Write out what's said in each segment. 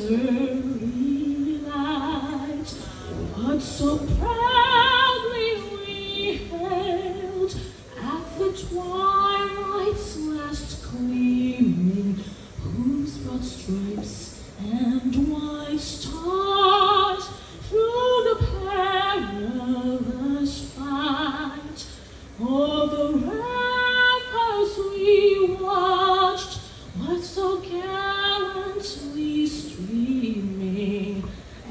early light, what so proudly we hailed at the twilight's last gleaming, whose broad stripes and white stars through the perilous fight o'er the ramparts we watched, what so gallantly streaming,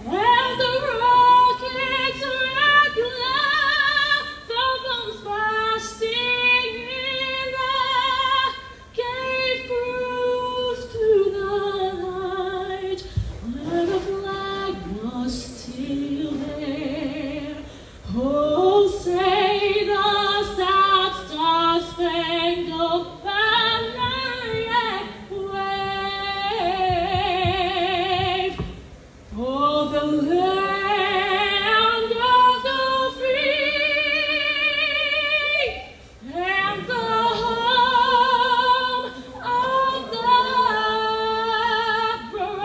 and the rocket's red glare, the bombs bursting in there, gave proof to the night where the flag was still there. Oh, say does that star-spangled banner yet wave for the land of the free and the home of the brave?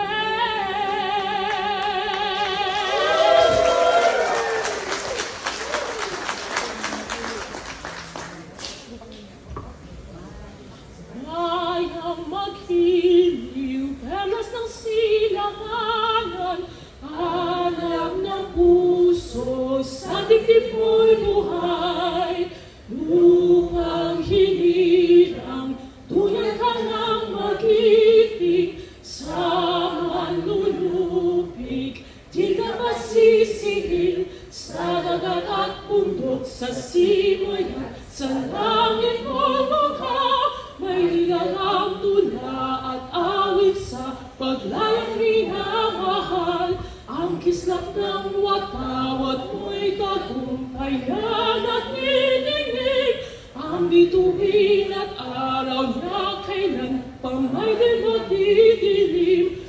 Bayang maghiliw, perlas ng silanganan, alam ng puso, sa dibdib mo'y buhay. Lupang hinirang, tunay ka ng mag-ibig, sa manlulupig, di ka masisingil, sa dagat at bundok, sa simoy at sa langit mo'y mukha. May ligalang tula at awit sa paglayang minamahal. Ang kislap ng watawat mo'y tagumpayan at nininig. Ang bituin at araw na kailan pa may di madidilim.